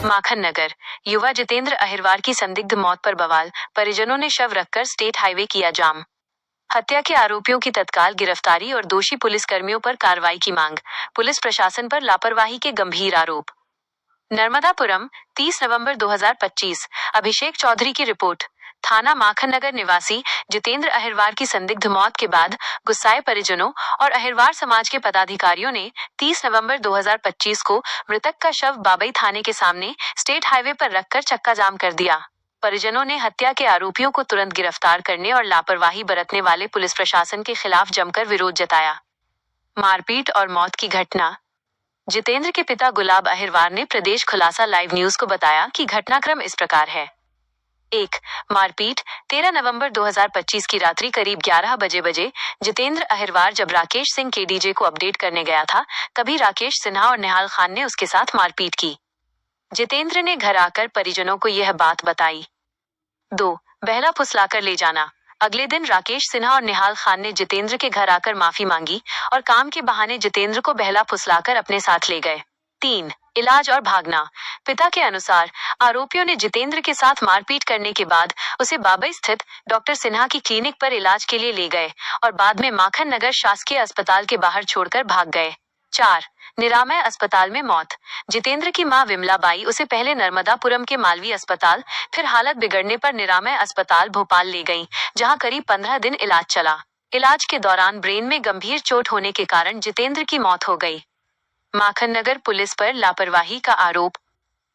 माखन नगर युवा जितेंद्र अहिरवार की संदिग्ध मौत पर बवाल, परिजनों ने शव रखकर स्टेट हाईवे किया जाम। हत्या के आरोपियों की तत्काल गिरफ्तारी और दोषी पुलिसकर्मियों पर कार्रवाई की मांग, पुलिस प्रशासन पर लापरवाही के गंभीर आरोप। नर्मदापुरम, 30 नवंबर 2025। अभिषेक चौधरी की रिपोर्ट। थाना माखन नगर निवासी जितेंद्र अहिरवार की संदिग्ध मौत के बाद गुस्साए परिजनों और अहिरवार समाज के पदाधिकारियों ने 30 नवंबर 2025 को मृतक का शव बाबई थाने के सामने स्टेट हाईवे पर रखकर चक्का जाम कर दिया। परिजनों ने हत्या के आरोपियों को तुरंत गिरफ्तार करने और लापरवाही बरतने वाले पुलिस प्रशासन के खिलाफ जमकर विरोध जताया। मारपीट और मौत की घटना। जितेंद्र के पिता गुलाब अहिरवार ने प्रदेश खुलासा लाइव न्यूज को बताया कि घटनाक्रम इस प्रकार है। 1. मारपीट। 13 नवंबर 2025 की रात्रि करीब 11 बजे जितेंद्र अहिरवार जब राकेश सिंह के डीजे को अपडेट करने गया था, तभी राकेश सिन्हा और निहाल खान ने उसके साथ मारपीट की। जितेंद्र ने घर आकर परिजनों को यह बात बताई। 2. बहला फुसलाकर ले जाना। अगले दिन राकेश सिन्हा और निहाल खान ने जितेंद्र के घर आकर माफी मांगी और काम के बहाने जितेंद्र को बहला फुसलाकर अपने साथ ले गए। 3. इलाज और भागना। पिता के अनुसार आरोपियों ने जितेंद्र के साथ मारपीट करने के बाद उसे बाबई स्थित डॉक्टर सिन्हा की क्लिनिक पर इलाज के लिए ले गए और बाद में माखन नगर शासकीय अस्पताल के बाहर छोड़कर भाग गए। 4. निरामय अस्पताल में मौत। जितेंद्र की मां विमला बाई उसे पहले नर्मदापुरम के मालवी अस्पताल, फिर हालत बिगड़ने पर निरामय अस्पताल भोपाल ले गईं, जहां करीब 15 दिन इलाज चला। इलाज के दौरान ब्रेन में गंभीर चोट होने के कारण जितेंद्र की मौत हो गई। माखन नगर पुलिस पर लापरवाही का आरोप।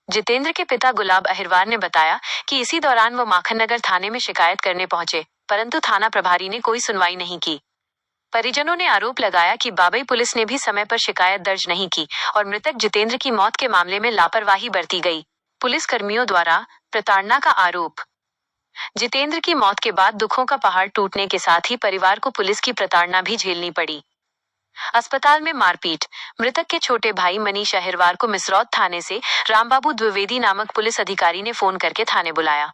जितेंद्र के पिता गुलाब अहिरवार ने बताया कि इसी दौरान वो माखन नगर थाने में शिकायत करने पहुंचे, परंतु थाना प्रभारी ने कोई सुनवाई नहीं की। परिजनों ने आरोप लगाया कि बाबई पुलिस ने भी समय पर शिकायत दर्ज नहीं की और मृतक जितेंद्र की मौत के मामले में लापरवाही बरती गई। पुलिस कर्मियों द्वारा प्रताड़ना का आरोप। जितेंद्र की मौत के बाद दुखों का पहाड़ टूटने के साथ ही परिवार को पुलिस की प्रताड़ना भी झेलनी पड़ी। अस्पताल में मारपीट। मृतक के छोटे भाई मनीष अहिरवार को मिसरौद थाने से रामबाबू द्विवेदी नामक पुलिस अधिकारी ने फोन करके थाने बुलाया।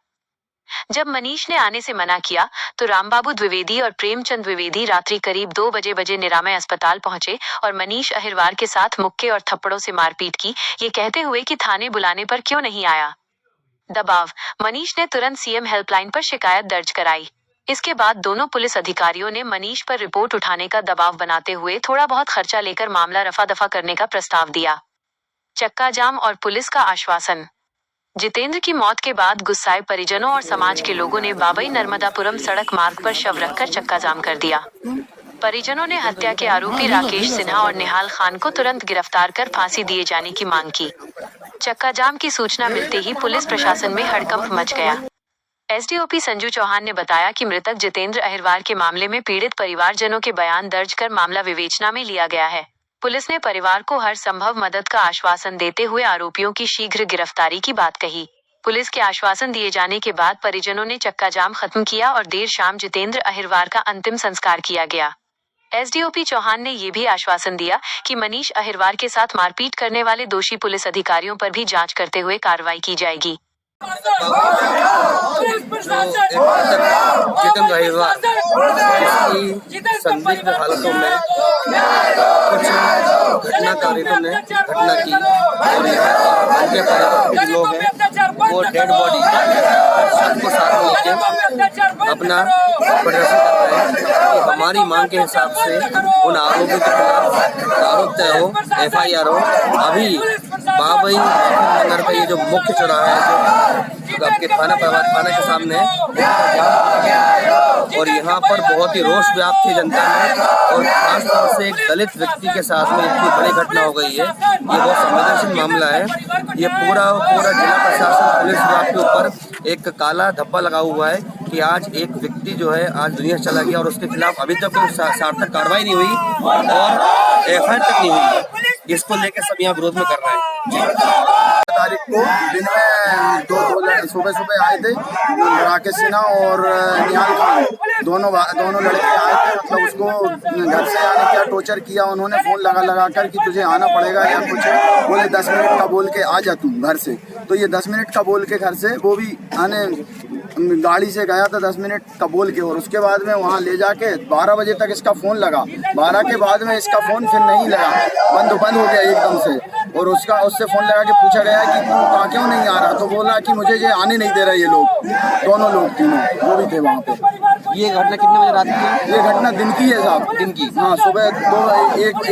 जब मनीष ने आने से मना किया तो रामबाबू द्विवेदी और प्रेमचंद द्विवेदी रात्रि करीब 2 बजे निरामय अस्पताल पहुंचे और मनीष अहिरवार के साथ मुक्के और थप्पड़ों से मारपीट की, ये कहते हुए कि थाने बुलाने पर क्यों नहीं आया। दबाव। मनीष ने तुरंत सीएम हेल्पलाइन पर शिकायत दर्ज कराई। इसके बाद दोनों पुलिस अधिकारियों ने मनीष पर रिपोर्ट उठाने का दबाव बनाते हुए थोड़ा बहुत खर्चा लेकर मामला रफा दफा करने का प्रस्ताव दिया। चक्का जाम और पुलिस का आश्वासन। जितेंद्र की मौत के बाद गुस्साए परिजनों और समाज के लोगों ने बाबई नर्मदापुरम सड़क मार्ग पर शव रखकर चक्का जाम कर दिया। परिजनों ने हत्या के आरोपी राकेश सिन्हा और निहाल खान को तुरंत गिरफ्तार कर फांसी दिए जाने की मांग की। चक्का जाम की सूचना मिलते ही पुलिस प्रशासन में हड़कंप मच गया। एसडीओपी संजू चौहान ने बताया कि मृतक जितेंद्र अहिरवार के मामले में पीड़ित परिवारजनों के बयान दर्ज कर मामला विवेचना में लिया गया है। पुलिस ने परिवार को हर संभव मदद का आश्वासन देते हुए आरोपियों की शीघ्र गिरफ्तारी की बात कही। पुलिस के आश्वासन दिए जाने के बाद परिजनों ने चक्का जाम खत्म किया और देर शाम जितेंद्र अहिरवार का अंतिम संस्कार किया गया। एसडीओपी चौहान ने ये भी आश्वासन दिया कि मनीष अहिरवार के साथ मारपीट करने वाले दोषी पुलिस अधिकारियों पर भी जांच करते हुए कार्रवाई की जाएगी। जितेंद्र अहिरवार की संदिग्ध हालतों में कुछ घटनाकारियों ने घटना की और यहाँ उनके परिवार लोग हैं वो डेड बॉडी को साथ लेके अपना प्रदर्शन कर रहे हैं कि हमारी मांग के हिसाब से उन आरोपियों के खिलाफ आरोप तय हो, FIR हो। अभी बाबई नगर का ये जो मुख्य चौराहा है जो आपके थाना के सामने और यहाँ पर बहुत ही रोष व्याप्त थी जनता में और खासतौर से एक दलित व्यक्ति के साथ में इतनी बड़ी घटना हो गई है। ये बहुत संवेदनशील मामला है। ये पूरा जिला प्रशासन पुलिस विभाग के ऊपर एक काला धब्बा लगा हुआ है कि आज एक व्यक्ति जो है आज दुनिया चला गया और उसके खिलाफ अभी तक कोई सार्थक कार्रवाई नहीं हुई और FIR तक नहीं हुई। इसको लेकर सब यहाँ विरोध में कर रहे हैं। तारीख को दिन में दो सुबह आए थे राकेश सिन्हा और निहाल खान, दोनों लड़के आए थे। मतलब उसको घर से आने क्या टॉर्चर किया उन्होंने, फोन लगा कर कि तुझे आना पड़ेगा या कुछ, बोले 10 मिनट का बोल के आ जा तू घर से। तो ये 10 मिनट का बोल के घर से वो भी आने गाड़ी से गया था 10 मिनट का बोल के और उसके बाद में वहाँ ले जाके 12 बजे तक इसका फ़ोन लगा। 12 के बाद में इसका फ़ोन फिर नहीं लगा, बंद हो गया एकदम से। और उससे फ़ोन लगा के पूछा गया कि तू कहाँ क्यों नहीं आ रहा, तो बोला कि मुझे ये आने नहीं दे रहा ये लोग, दोनों लोग तीनों जो भी थे वहाँ पे। ये घटना कितने बजे रात की है? ये घटना दिन की है साहब, दिन की? हाँ, सुबह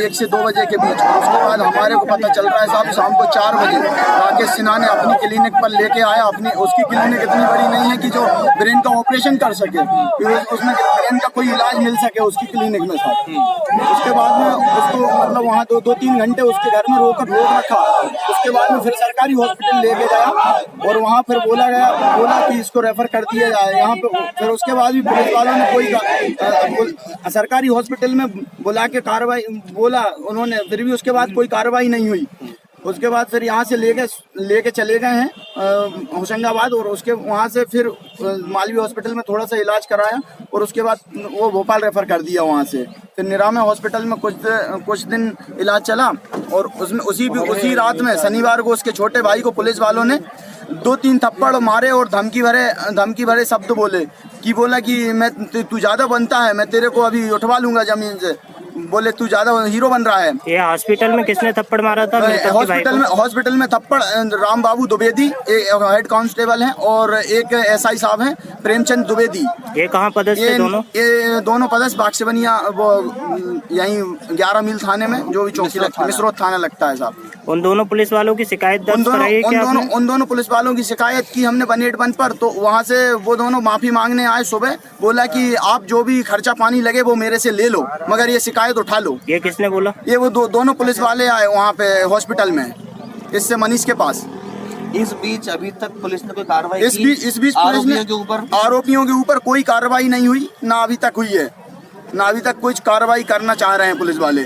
एक से 2 बजे के बीच। उसके बाद हमारे को पता चल रहा है साहब शाम को 4 बजे राकेश सिन्हा ने अपनी क्लिनिक पर लेके आया। उसकी क्लिनिक इतनी बड़ी नहीं है कि जो ब्रेन का ऑपरेशन कर सके, उसमें ब्रेन का कोई इलाज मिल सके उसकी क्लिनिक में साहब। उसके बाद में उसको मतलब वहाँ 2-3 घंटे उसके घर में रोक रखा। उसके बाद में फिर सरकारी हॉस्पिटल लेके गया और वहाँ फिर बोला कि इसको रेफर कर दिया जाए यहाँ पे। फिर उसके बाद भी पुलिस वालों ने कोई सरकारी हॉस्पिटल में बुला के कार्रवाई बोला उन्होंने, फिर भी उसके बाद कोई कार्रवाई नहीं हुई। उसके बाद फिर यहाँ से लेके चले गए हैं होशंगाबाद, और उसके वहाँ से फिर मालवी हॉस्पिटल में थोड़ा सा इलाज कराया और उसके बाद वो भोपाल रेफर कर दिया वहाँ से। फिर निरामे हॉस्पिटल में कुछ दिन इलाज चला, और उसमें उसी रात में शनिवार को उसके छोटे भाई को पुलिस वालों ने 2-3 थप्पड़ मारे और धमकी भरे शब्द बोले कि तू ज्यादा बनता है, मैं तेरे को अभी उठवा लूंगा जमीन से, बोले तू ज्यादा हीरो बन रहा है। ये हॉस्पिटल में किसने थप्पड़ मारा था? हॉस्पिटल में थप्पड़ राम बाबू द्विवेदी हेड कांस्टेबल हैं, और एक एसआई साहब हैं प्रेमचंद द्विवेदी। ये कहाँ पदस्थ थे दोनों? ये दोनों पदस्थ बाक्सबनिया, वो यहीं 11 मील थाने में जो भी चौकी लगती है, मिसरोद थाना लगता है साहब। उन दोनों पुलिस वालों की शिकायत दर्ज कराई क्या आपने? उन दोनों पुलिस वालों की शिकायत की हमने 181 पर। तो वहाँ से वो दोनों माफी मांगने आए सुबह, बोला कि आप जो भी खर्चा पानी लगे वो मेरे से ले लो, मगर ये शिकायत उठा लो। ये किसने बोला? ये वो दोनों पुलिस वाले आए वहाँ पे हॉस्पिटल में, इससे मनीष के पास। इस बीच अभी तक पुलिस ने कोई कार्रवाई इस बीच आरोपियों के ऊपर कोई कार्रवाई नहीं हुई, ना अभी तक हुई है, ना अभी तक कुछ कार्रवाई करना चाह रहे हैं पुलिस वाले।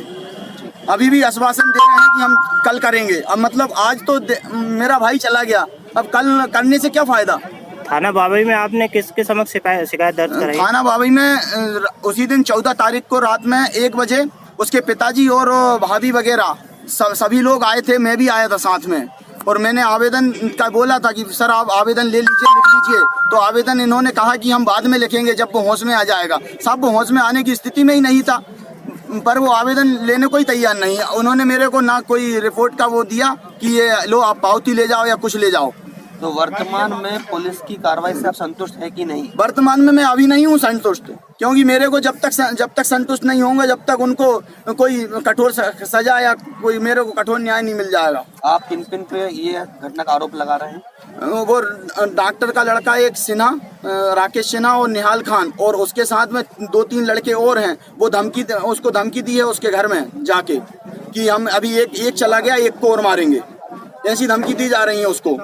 अभी भी आश्वासन दे रहे हैं कि हम कल करेंगे। अब मतलब आज तो मेरा भाई चला गया, अब कल करने से क्या फायदा। थाना बाबई में आपने किसके समक्ष शिकायत दर्ज कराई? थाना बाबई में उसी दिन 14 तारीख को रात में 1 बजे उसके पिताजी और भाभी वगैरह सभी लोग आए थे, मैं भी आया था साथ में, और मैंने आवेदन का बोला था कि सर आप आवेदन ले लीजिए, लिख लीजिए। तो आवेदन इन्होंने कहा कि हम बाद में लिखेंगे जब वो होश में आ जाएगा। साहब वो होश में आने की स्थिति में ही नहीं था, पर वो आवेदन लेने को ही तैयार नहीं। उन्होंने मेरे को ना कोई रिपोर्ट का वो दिया कि ये लो आप पावती ले जाओ या कुछ ले जाओ। तो वर्तमान में पुलिस की कार्रवाई से आप संतुष्ट है कि नहीं? वर्तमान में मैं अभी नहीं हूँ संतुष्ट, क्योंकि मेरे को जब तक संतुष्ट नहीं होंगे, जब तक उनको कोई कठोर सजा या कोई मेरे को कठोर न्याय नहीं मिल जाएगा। आप किन पे ये घटना का आरोप लगा रहे हैं? वो डॉक्टर का लड़का एक सिन्हा, राकेश सिन्हा और निहाल खान, और उसके साथ में 2-3 लड़के और हैं। वो उसको धमकी दी है उसके घर में जाके कि हम अभी एक चला गया, एक को और मारेंगे, ऐसी धमकी दी जा रही है उसको।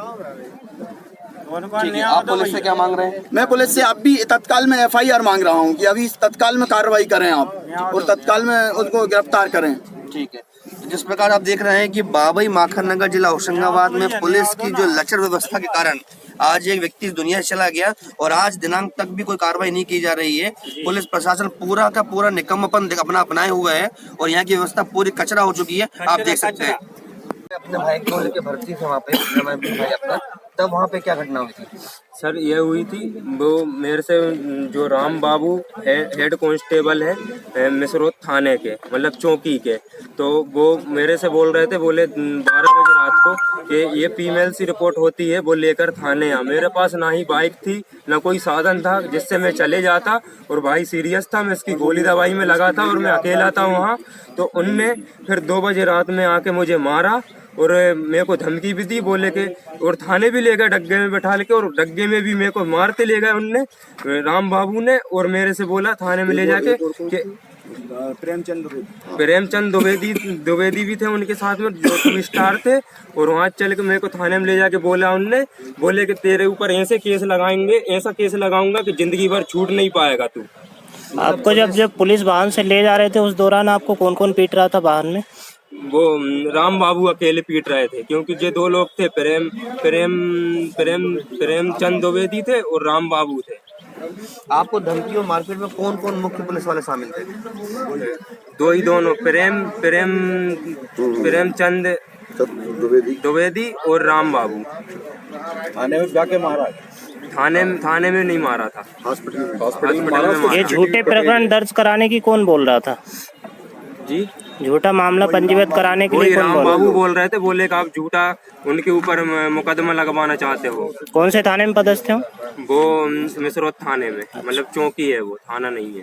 ठीक है, आप पुलिस से क्या मांग रहे हैं? मैं पुलिस से अब भी तत्काल में FIR मांग रहा हूँ कि अभी तत्काल में कार्रवाई करें आप, और तत्काल में उसको गिरफ्तार करें। ठीक है, जिस प्रकार आप देख रहे हैं कि बाबई माखन नगर जिला होशंगाबाद में पुलिस की जो लचर व्यवस्था के कारण आज एक व्यक्ति दुनिया से चला गया, और आज दिनांक तक भी कोई कार्रवाई नहीं की जा रही है। पुलिस प्रशासन पूरा का पूरा निकम्मपन अपनाए हुआ है, और यहाँ की व्यवस्था पूरी कचरा हो चुकी है, आप देख सकते हैं। अपने भाई को लेके भर्ती थे वहाँ पे, भाई अपना, तब वहाँ पे क्या घटना हुई थी? सर ये हुई थी, वो मेरे से जो राम बाबू हेड कांस्टेबल है मिसरोद थाने के, मतलब चौकी के, तो वो मेरे से बोल रहे थे, बोले 12 बजे रात को कि ये फीमेल सी रिपोर्ट होती है, वो लेकर थाने आ। मेरे पास ना ही बाइक थी ना कोई साधन था जिससे मैं चले जाता, और भाई सीरियस था, मैं इसकी गोली दवाई में लगा था और मैं अकेला था वहाँ। तो उनने फिर 2 बजे रात में आके मुझे मारा, और मेरे को धमकी भी दी, बोले के, और थाने भी ले गए डग्गे में बैठा के, और डग्गे में भी मेरे को मारते ले गए उनने, राम बाबू ने, और मेरे से बोला थाने में ले जाके कि प्रेमचंद द्विवेदी भी थे उनके साथ में, जो 2 स्टार थे, और वहाँ चल के मेरे को थाने में ले जाके बोला उनने, बोले कि तेरे ऊपर ऐसे केस लगाएंगे, ऐसा केस लगाऊंगा कि जिंदगी भर छूट नहीं पाएगा तू। आपको जब पुलिस वाहन से ले जा रहे थे उस दौरान आपको कौन कौन पीट रहा था वाहन में? वो राम बाबू अकेले पीट रहे थे, क्योंकि जो 2 लोग थे, प्रेमचंद द्विवेदी थे और राम बाबू थे। आपको धमकी और मारपीट में कौन कौन मुख्य पुलिस वाले शामिल थे? दोनों प्रेमचंद द्विवेदी और राम बाबू। थाने में जाके मारा? थाने में नहीं मारा था, हॉस्पिटल में मारा। ये झूठे प्रकरण दर्ज कराने की कौन बोल रहा था जी? झूठा मामला पंजीबृत कराने के वही लिए कौन राम बोला? बाबू बोल रहे थे, बोले कि आप झूठा उनके ऊपर मुकदमा लगवाना चाहते हो। कौन से थाने में पदस्थ हो? वो मिसरोद थाने में, मतलब चौकी है, वो थाना नहीं है।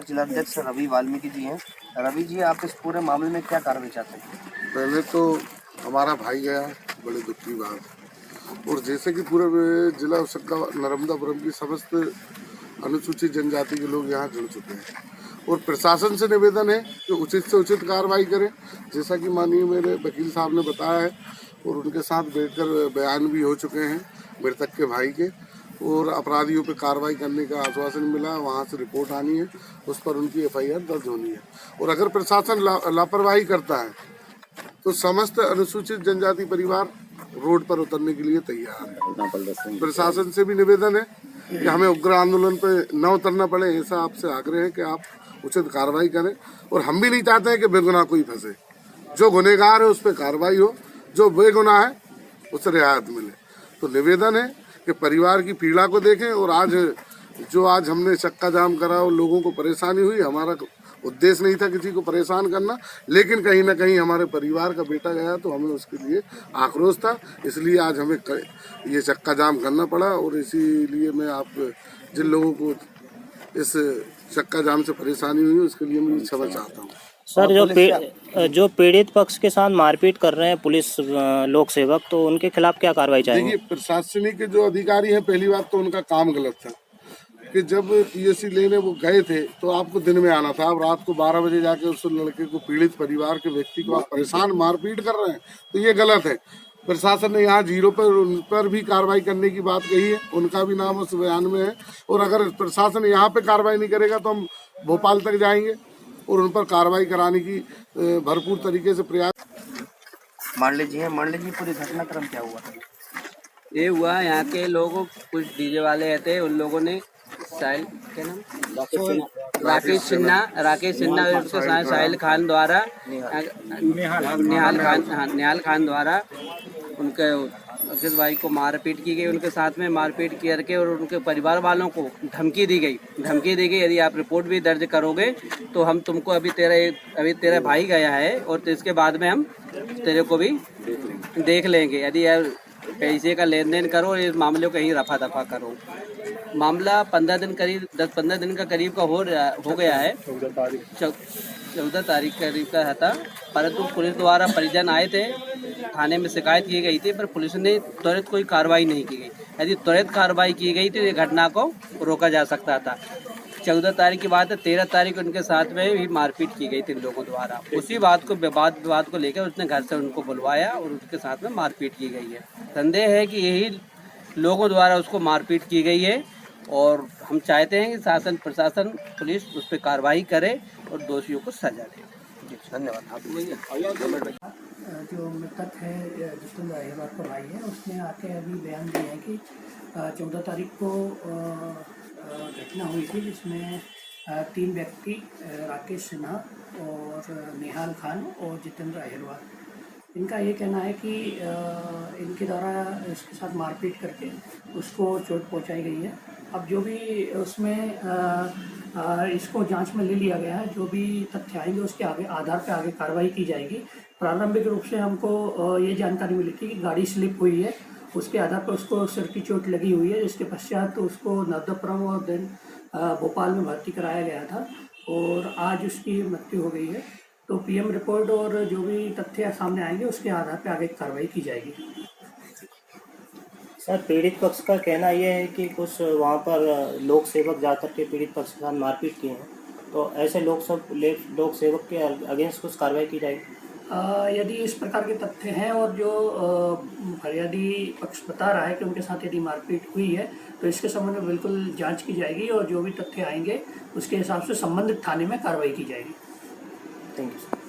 जिलाध्यक्ष रवि वाल्मीकि जी हैं। रवि जी, आप इस पूरे मामले में क्या कार्रवाई चाहते हैं? पहले तो हमारा भाई गया, बड़े दुख की बात। और जैसे कि पूरे जिला नर्मदापुरम की समस्त अनुसूचित जनजाति के लोग यहाँ जुड़ चुके हैं और प्रशासन से निवेदन है कि उचित से उचित कार्रवाई करें, जैसा कि माननीय मेरे वकील साहब ने बताया है। और उनके साथ बैठकर बयान भी हो चुके हैं मृतक के भाई के, और अपराधियों पर कार्रवाई करने का आश्वासन मिला है। वहाँ से रिपोर्ट आनी है, उस पर उनकी FIR दर्ज होनी है। और अगर प्रशासन लापरवाही करता है तो समस्त अनुसूचित जनजाति परिवार रोड पर उतरने के लिए तैयार है। प्रशासन से भी निवेदन है कि हमें उग्र आंदोलन पर न उतरना पड़े, ऐसा आपसे आग्रह है कि आप उचित कार्रवाई करें। और हम भी नहीं चाहते हैं कि बेगुनाह कोई फंसे। जो गुनहगार है उस पर कार्रवाई हो, जो बेगुनाह है उसे रियायत मिले। तो निवेदन है कि परिवार की पीड़ा को देखें। और आज हमने चक्का जाम करा और लोगों को परेशानी हुई, हमारा उद्देश्य नहीं था किसी को परेशान करना, लेकिन कहीं ना कहीं हमारे परिवार का बेटा गया तो हमें उसके लिए आक्रोश था, इसलिए आज हमें ये चक्का जाम करना पड़ा। और इसीलिए मैं आप जिन लोगों को इस चक्का जाम से परेशानी हुई उसके लिए मैं क्षमा चाहता हूँ। सर, जो पीड़ित पक्ष के साथ मारपीट कर रहे हैं पुलिस लोक सेवक, तो उनके खिलाफ क्या कार्रवाई चाहेंगे? देखिए, प्रशासनिक जो अधिकारी हैं, पहली बात तो उनका काम गलत था कि जब PSC लेने वो गए थे तो आपको दिन में आना था। आप रात को 12 बजे जाके उस लड़के को, पीड़ित परिवार के व्यक्ति को आप परेशान मारपीट कर रहे हैं, तो ये गलत है। प्रशासन ने यहाँ 0 पर उन पर भी कार्रवाई करने की बात कही है, उनका भी नाम उस बयान में है। और अगर प्रशासन यहाँ पे कार्रवाई नहीं करेगा तो हम भोपाल तक जाएंगे और उन पर कार्रवाई कराने की भरपूर तरीके से प्रयास। मांडले जी, पूरी घटनाक्रम क्या हुआ? ये हुआ, यहाँ के लोग कुछ डीजे वाले थे, उन लोगों ने साहिल, क्या नाम, राकेश सिन्हा और उसके साथ साहिल खान द्वारा, निहाल खान द्वारा उनके अजीत भाई को मारपीट की गई। उनके साथ में मारपीट करके और उनके परिवार वालों को धमकी दी गई, यदि आप रिपोर्ट भी दर्ज करोगे तो हम तुमको अभी तेरा भाई गया है और तो इसके बाद में हम तेरे को भी देख लेंगे, यदि यार पैसे का लेन देन करो और इस मामले को कहीं रफा दफा करो। मामला 10-15 दिन का करीब का हो गया है। 14 तारीख करीब का था, परंतु पुलिस द्वारा परिजन आए थे, थाने में शिकायत की गई थी, पर पुलिस ने त्वरित कोई कार्रवाई नहीं की गई। यदि त्वरित कार्रवाई की गई तो ये घटना को रोका जा सकता था। 14 तारीख की बात है, 13 तारीख को उनके साथ में भी मारपीट की गई थी इन लोगों द्वारा। उसी बात को विवाद को लेकर उसने घर से उनको बुलवाया और उसके साथ में मारपीट की गई है। संदेह है कि यही लोगों द्वारा उसको मारपीट की गई है और हम चाहते हैं कि शासन, प्रशासन, पुलिस उस पर कार्रवाई करे और दोषियों को सजा दे। धन्यवाद। जो मृतक है जितेंद्र अहिरवार का भाई है, उसने आके अभी बयान दिया है कि 14 तारीख को घटना हुई थी जिसमें 3 व्यक्ति, राकेश सिन्हा और निहाल खान और जितेंद्र अहिरवार, इनका ये कहना है कि इनके द्वारा इसके साथ मारपीट करके उसको चोट पहुंचाई गई है। अब जो भी उसमें इसको जांच में ले लिया गया है, जो भी तथ्य आएंगे उसके आधार पर आगे कार्रवाई की जाएगी। प्रारंभिक रूप से हमको ये जानकारी मिली थी कि गाड़ी स्लिप हुई है, उसके आधार पर उसको सिर की चोट लगी हुई है, जिसके पश्चात तो उसको नर्मदापुरम और देन भोपाल में भर्ती कराया गया था और आज उसकी मृत्यु हो गई है। तो PM रिपोर्ट और जो भी तथ्य सामने आएंगे उसके आधार पर आगे कार्रवाई की जाएगी। सर, पीड़ित पक्ष का कहना यह है कि कुछ वहाँ पर लोक सेवक जाकर के पीड़ित पक्ष के साथ मारपीट किए हैं, तो ऐसे लोक सेवक के अगेंस्ट कुछ कार्रवाई की जाएगी? यदि इस प्रकार के तथ्य हैं और जो फरियादी पक्ष बता रहा है कि उनके साथ यदि मारपीट हुई है तो इसके संबंध में बिल्कुल जांच की जाएगी और जो भी तथ्य आएंगे उसके हिसाब से संबंधित थाने में कार्रवाई की जाएगी। Thank you sir.